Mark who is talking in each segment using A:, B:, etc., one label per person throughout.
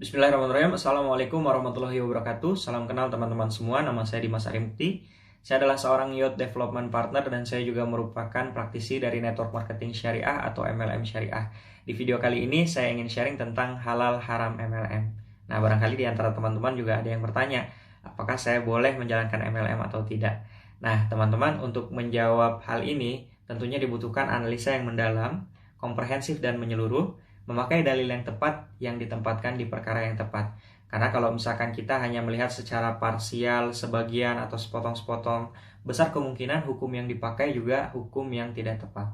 A: Bismillahirrahmanirrahim. Assalamualaikum warahmatullahi wabarakatuh. Salam kenal teman-teman semua. Nama saya Dimas Arimukti. Saya adalah seorang Youth Development Partner dan saya juga merupakan praktisi dari Network Marketing Syariah atau MLM Syariah. Di video kali ini saya ingin sharing tentang halal haram MLM. Nah, barangkali di antara teman-teman juga ada yang bertanya, apakah saya boleh menjalankan MLM atau tidak? Nah, teman-teman, untuk menjawab hal ini tentunya dibutuhkan analisa yang mendalam, komprehensif dan menyeluruh, memakai dalil yang tepat yang ditempatkan di perkara yang tepat. Karena kalau misalkan kita hanya melihat secara parsial, sebagian atau sepotong-sepotong, besar kemungkinan hukum yang dipakai juga hukum yang tidak tepat.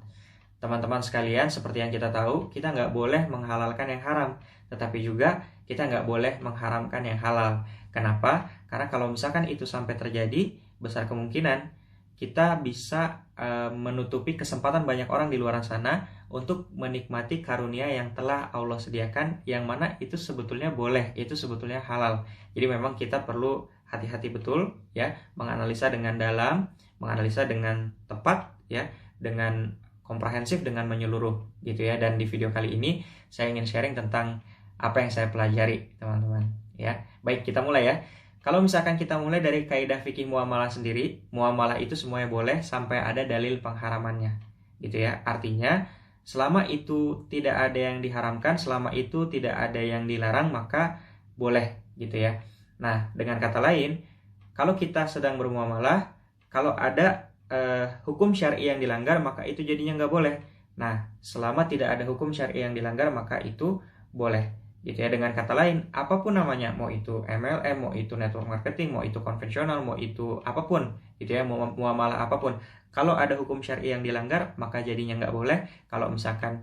A: Teman-teman sekalian, seperti yang kita tahu, kita nggak boleh menghalalkan yang haram, tetapi juga kita nggak boleh mengharamkan yang halal. Kenapa? Karena kalau misalkan itu sampai terjadi, besar kemungkinan kita bisa menutupi kesempatan banyak orang di luar sana untuk menikmati karunia yang telah Allah sediakan, yang mana itu sebetulnya boleh, itu sebetulnya halal. Jadi memang kita perlu hati-hati betul ya, menganalisa dengan dalam, menganalisa dengan tepat ya, dengan komprehensif, dengan menyeluruh gitu ya. Dan di video kali ini saya ingin sharing tentang apa yang saya pelajari, teman-teman ya. Baik, kita mulai ya. Kalau misalkan kita mulai dari kaidah fikih muamalah sendiri, muamalah itu semuanya boleh sampai ada dalil pengharamannya gitu ya. Artinya selama itu tidak ada yang diharamkan, selama itu tidak ada yang dilarang, maka boleh gitu ya. Nah, dengan kata lain, kalau kita sedang bermuamalah, kalau ada hukum syar'i yang dilanggar, maka itu jadinya nggak boleh. Nah, selama tidak ada hukum syar'i yang dilanggar, maka itu boleh gitu ya. Dengan kata lain, apapun namanya, mau itu MLM, mau itu network marketing, mau itu konvensional, mau itu apapun gitu ya, muamalah apapun, kalau ada hukum syar'i yang dilanggar, maka jadinya nggak boleh. Kalau misalkan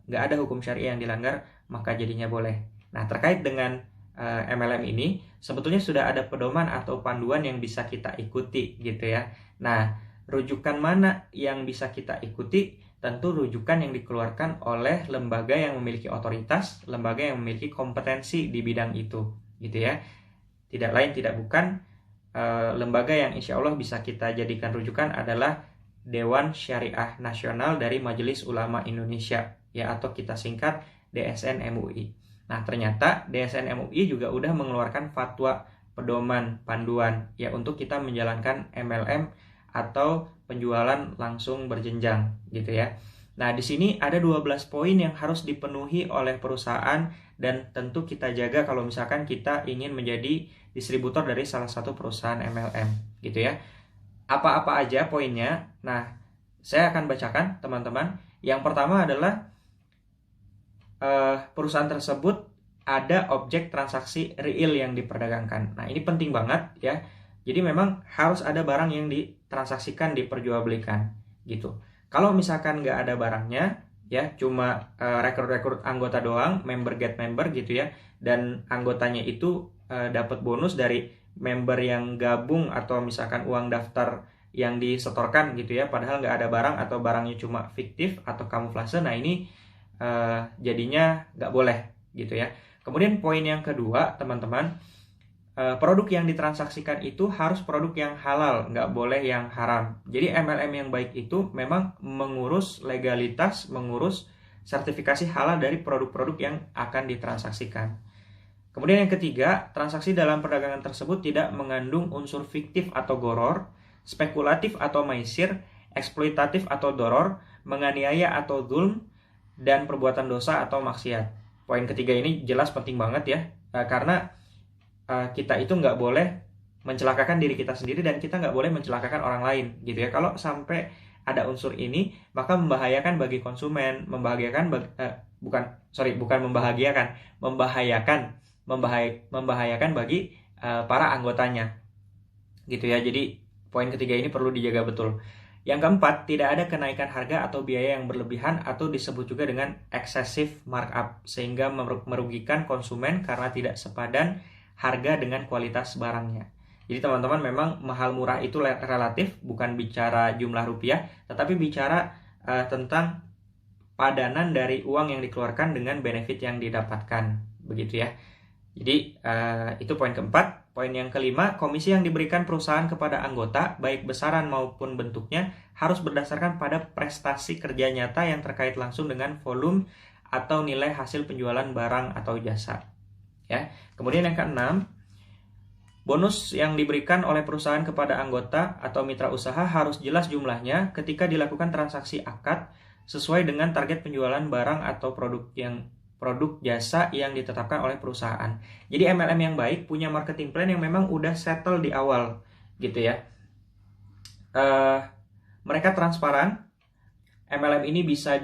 A: nggak ada hukum syar'i yang dilanggar, maka jadinya boleh. Nah, terkait dengan MLM ini, sebetulnya sudah ada pedoman atau panduan yang bisa kita ikuti gitu ya. Nah, rujukan mana yang bisa kita ikuti? Tentu rujukan yang dikeluarkan oleh lembaga yang memiliki otoritas, lembaga yang memiliki kompetensi di bidang itu gitu ya. Tidak lain tidak bukan lembaga yang insya Allah bisa kita jadikan rujukan adalah Dewan Syariah Nasional dari Majelis Ulama Indonesia ya, atau kita singkat DSN MUI. Nah, ternyata DSN MUI juga udah mengeluarkan fatwa pedoman panduan ya untuk kita menjalankan MLM atau penjualan langsung berjenjang gitu ya. Nah, di sini ada 12 poin yang harus dipenuhi oleh perusahaan dan tentu kita jaga kalau misalkan kita ingin menjadi distributor dari salah satu perusahaan MLM gitu ya. Apa-apa aja poinnya? Nah, saya akan bacakan teman-teman. Yang pertama adalah perusahaan tersebut ada objek transaksi real yang diperdagangkan. Nah, ini penting banget ya. Jadi memang harus ada barang yang ditransaksikan, diperjualbelikan gitu. Kalau misalkan nggak ada barangnya, ya cuma rekrut-rekrut anggota doang, member get member gitu ya, dan anggotanya itu dapat bonus dari member yang gabung atau misalkan uang daftar yang disetorkan gitu ya, padahal nggak ada barang atau barangnya cuma fiktif atau kamuflase. Nah, ini jadinya nggak boleh gitu ya. Kemudian poin yang kedua, teman-teman, produk yang ditransaksikan itu harus produk yang halal, nggak boleh yang haram. Jadi MLM yang baik itu memang mengurus legalitas, mengurus sertifikasi halal dari produk-produk yang akan ditransaksikan. Kemudian yang ketiga, transaksi dalam perdagangan tersebut tidak mengandung unsur fiktif atau goror, spekulatif atau maisir, eksploitatif atau doror, menganiaya atau zulm, dan perbuatan dosa atau maksiat. Poin ketiga ini jelas penting banget ya, karena kita itu nggak boleh mencelakakan diri kita sendiri dan kita nggak boleh mencelakakan orang lain gitu ya. Kalau sampai ada unsur ini, maka membahayakan bagi konsumen, membahayakan bagi para anggotanya gitu ya. Jadi poin ketiga ini perlu dijaga betul. Yang keempat, tidak ada kenaikan harga atau biaya yang berlebihan atau disebut juga dengan excessive markup, sehingga merugikan konsumen karena tidak sepadan harga dengan kualitas barangnya. Jadi teman-teman, memang mahal murah itu relatif, bukan bicara jumlah rupiah, tetapi bicara tentang padanan dari uang yang dikeluarkan dengan benefit yang didapatkan, begitu ya. Jadi itu poin keempat. Poin yang kelima, komisi yang diberikan perusahaan kepada anggota, baik besaran maupun bentuknya, harus berdasarkan pada prestasi kerja nyata yang terkait langsung dengan volume atau nilai hasil penjualan barang atau jasa. ya. Kemudian yang keenam, bonus yang diberikan oleh perusahaan kepada anggota atau mitra usaha harus jelas jumlahnya ketika dilakukan transaksi akad sesuai dengan target penjualan barang atau produk jasa yang ditetapkan oleh perusahaan. Jadi MLM yang baik punya marketing plan yang memang udah settle di awal gitu ya. Mereka transparan. MLM ini bisa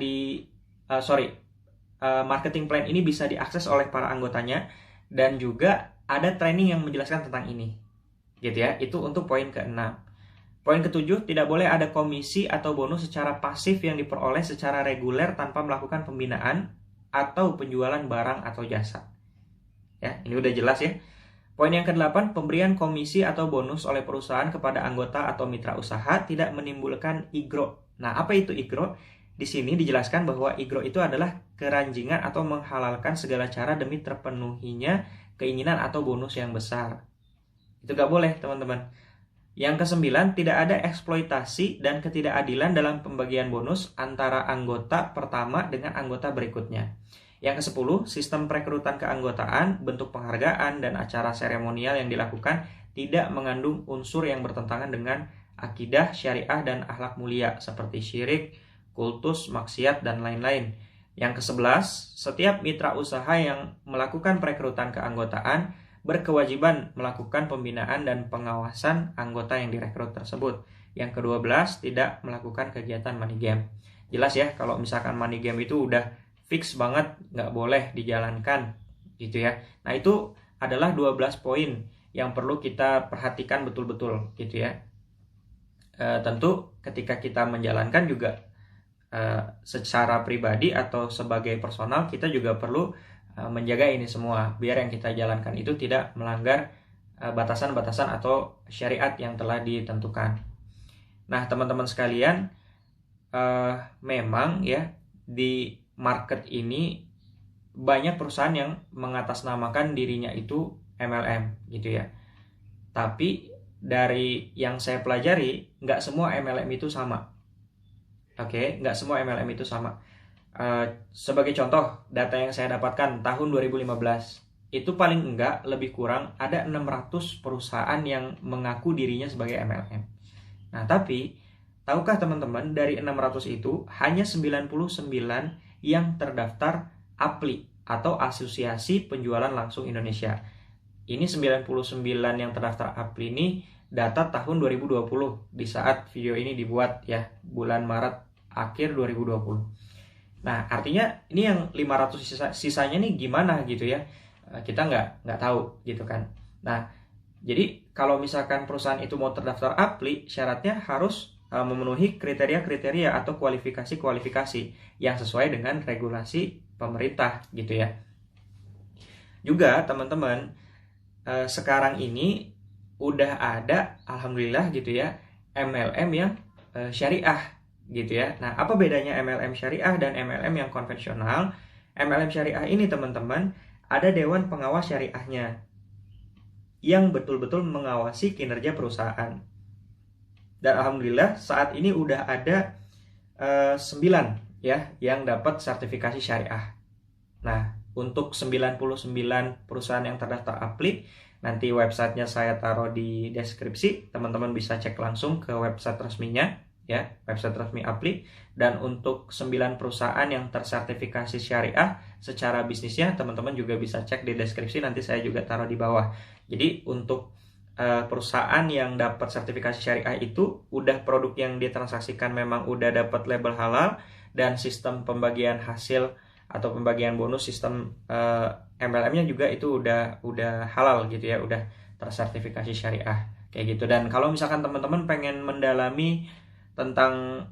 A: marketing plan ini bisa diakses oleh para anggotanya, dan juga ada training yang menjelaskan tentang ini gitu ya. Itu untuk poin ke-6. Poin ke-7, tidak boleh ada komisi atau bonus secara pasif yang diperoleh secara reguler tanpa melakukan pembinaan atau penjualan barang atau jasa. Ya, ini udah jelas ya. Poin yang ke-8, pemberian komisi atau bonus oleh perusahaan kepada anggota atau mitra usaha tidak menimbulkan igro. Nah, apa itu igro? Di sini dijelaskan bahwa igro itu adalah keranjingan atau menghalalkan segala cara demi terpenuhinya keinginan atau bonus yang besar. Itu gak boleh, teman-teman. Yang ke-9, tidak ada eksploitasi dan ketidakadilan dalam pembagian bonus antara anggota pertama dengan anggota berikutnya. Yang ke-10, sistem perekrutan keanggotaan, bentuk penghargaan, dan acara seremonial yang dilakukan tidak mengandung unsur yang bertentangan dengan akidah, syariah, dan akhlak mulia seperti syirik, kultus, maksiat, dan lain-lain. Yang ke-11, setiap mitra usaha yang melakukan perekrutan keanggotaan berkewajiban melakukan pembinaan dan pengawasan anggota yang direkrut tersebut. Yang ke-12, tidak melakukan kegiatan money game. Jelas ya, kalau misalkan money game itu udah fix banget, nggak boleh dijalankan gitu ya. Nah, itu adalah 12 poin yang perlu kita perhatikan betul-betul gitu ya. Tentu ketika kita menjalankan juga secara pribadi atau sebagai personal, kita juga perlu menjaga ini semua biar yang kita jalankan itu tidak melanggar batasan-batasan atau syariat yang telah ditentukan. Nah, teman-teman sekalian, memang ya di market ini banyak perusahaan yang mengatasnamakan dirinya itu MLM gitu ya. Tapi dari yang saya pelajari, nggak semua MLM itu sama. Oke, nggak semua MLM itu sama. Sebagai contoh, data yang saya dapatkan tahun 2015, itu paling enggak lebih kurang ada 600 perusahaan yang mengaku dirinya sebagai MLM. Nah, tapi tahukah teman-teman, dari 600 itu hanya 99 yang terdaftar APLI atau Asosiasi Penjualan Langsung Indonesia. Ini 99 yang terdaftar APLI ini data tahun 2020 di saat video ini dibuat ya, bulan Maret akhir 2020. Nah, artinya ini yang 500 sisanya nih gimana gitu ya, kita nggak tahu gitu kan. Nah, jadi kalau misalkan perusahaan itu mau terdaftar APLI, syaratnya harus memenuhi kriteria-kriteria atau kualifikasi-kualifikasi yang sesuai dengan regulasi pemerintah gitu ya. Juga teman-teman, sekarang ini udah ada, alhamdulillah gitu ya, MLM yang syariah gitu ya. Nah, apa bedanya MLM syariah dan MLM yang konvensional? MLM syariah ini teman-teman, ada dewan pengawas syariahnya yang betul-betul mengawasi kinerja perusahaan. Dan alhamdulillah saat ini udah ada 9 ya yang dapat sertifikasi syariah. Nah, untuk 99 perusahaan yang terdaftar APLI, nanti websitenya saya taruh di deskripsi, teman-teman bisa cek langsung ke website resminya ya, website resmi APLI. Dan untuk 9 perusahaan yang tersertifikasi syariah secara bisnisnya, teman-teman juga bisa cek di deskripsi, nanti saya juga taruh di bawah. Jadi untuk perusahaan yang dapat sertifikasi syariah itu udah produk yang ditransaksikan memang udah dapat label halal, dan sistem pembagian hasil atau pembagian bonus sistem MLM-nya juga itu udah halal gitu ya, udah tersertifikasi syariah kayak gitu. Dan kalau misalkan teman-teman pengen mendalami tentang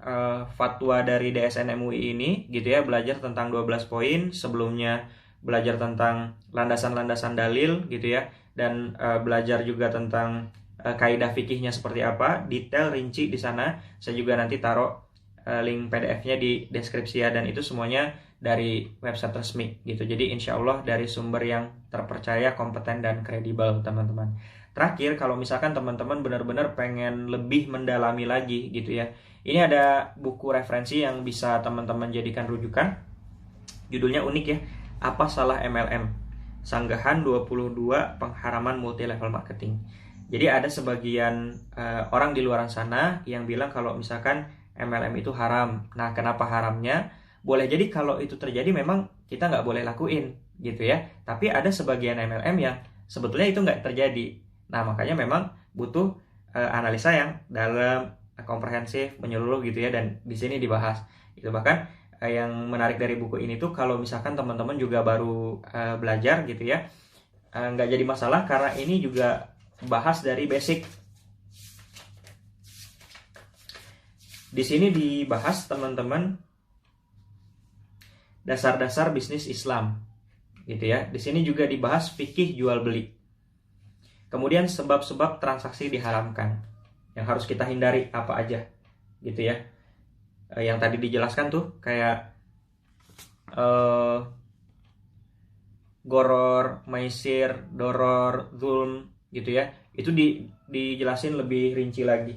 A: fatwa dari DSN MUI ini gitu ya, belajar tentang 12 poin, sebelumnya belajar tentang landasan-landasan dalil gitu ya, dan belajar juga tentang kaidah fikihnya seperti apa, detail rinci di sana. Saya juga nanti taruh link PDF-nya di deskripsi ya, dan itu semuanya dari website resmi gitu. Jadi insya Allah dari sumber yang terpercaya, kompeten, dan kredibel teman-teman. Terakhir, kalau misalkan teman-teman benar-benar pengen lebih mendalami lagi gitu ya, ini ada buku referensi yang bisa teman-teman jadikan rujukan. Judulnya unik ya, Apa Salah MLM? Sanggahan 22 Pengharaman Multi Level Marketing. Jadi ada sebagian orang di luar sana yang bilang kalau misalkan MLM itu haram. Nah, kenapa haramnya? Boleh jadi kalau itu terjadi memang kita nggak boleh lakuin gitu ya. Tapi ada sebagian MLM yang sebetulnya itu nggak terjadi. Nah, makanya memang butuh analisa yang dalam, komprehensif, menyeluruh gitu ya, dan di sini dibahas. Itu bahkan yang menarik dari buku ini tuh kalau misalkan teman-teman juga baru belajar gitu ya, nggak jadi masalah karena ini juga bahas dari basic. Di sini dibahas teman-teman dasar-dasar bisnis Islam gitu ya. Di sini juga dibahas fikih jual beli. Kemudian sebab-sebab transaksi diharamkan yang harus kita hindari apa aja gitu ya. Yang tadi dijelaskan tuh kayak goror, maisir, doror, zulm gitu ya. Itu dijelasin lebih rinci lagi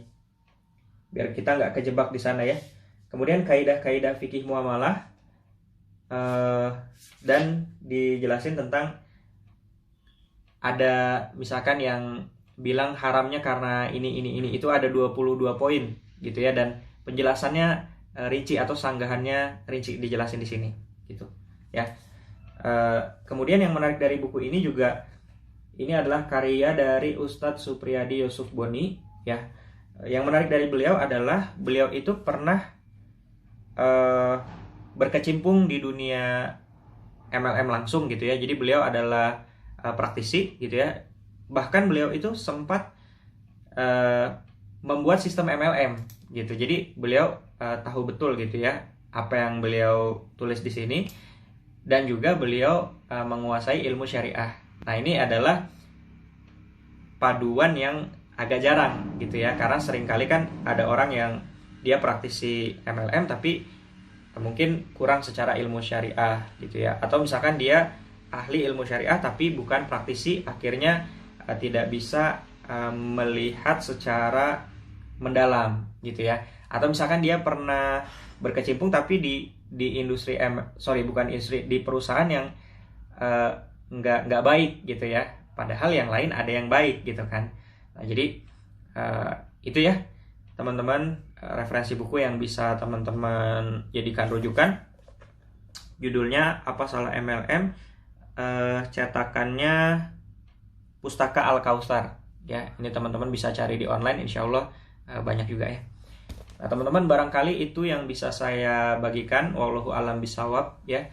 A: biar kita nggak kejebak di sana ya. Kemudian kaidah-kaidah fikih muamalah dan dijelasin tentang ada misalkan yang bilang haramnya karena ini itu ada 22 poin gitu ya, dan penjelasannya rinci atau sanggahannya rinci dijelasin di sini gitu ya. Kemudian yang menarik dari buku ini juga, ini adalah karya dari Ustadz Supriyadi Yusuf Boni ya. Yang menarik dari beliau adalah beliau itu pernah berkecimpung di dunia MLM langsung gitu ya. Jadi beliau adalah praktisi gitu ya. Bahkan beliau itu sempat membuat sistem MLM gitu. Jadi beliau tahu betul gitu ya apa yang beliau tulis di sini, dan juga beliau menguasai ilmu syariah. Nah, ini adalah paduan yang agak jarang gitu ya, karena seringkali kan ada orang yang dia praktisi MLM tapi mungkin kurang secara ilmu syariah gitu ya, atau misalkan dia ahli ilmu syariah tapi bukan praktisi, akhirnya tidak bisa melihat secara mendalam gitu ya. Atau misalkan dia pernah berkecimpung tapi di industri di perusahaan yang nggak baik gitu ya, padahal yang lain ada yang baik gitu kan. Nah, jadi itu ya teman-teman, referensi buku yang bisa teman-teman jadikan rujukan. Judulnya Apa Salah MLM, cetakannya Pustaka Al-Kautsar ya. Ini teman-teman bisa cari di online, insya Allah banyak juga ya. Nah, teman-teman, barangkali itu yang bisa saya bagikan. Wallahu a'lam bishawab ya.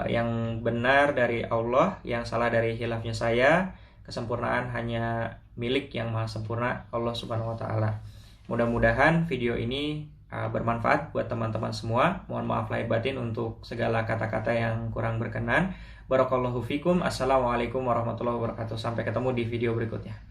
A: Yang benar dari Allah, yang salah dari khilafnya saya. Kesempurnaan hanya milik yang maha sempurna, Allah subhanahu wa ta'ala. Mudah-mudahan video ini bermanfaat buat teman-teman semua. Mohon maaf lahir batin untuk segala kata-kata yang kurang berkenan. Barakallahu fikum. Assalamualaikum warahmatullahi wabarakatuh. Sampai ketemu di video berikutnya.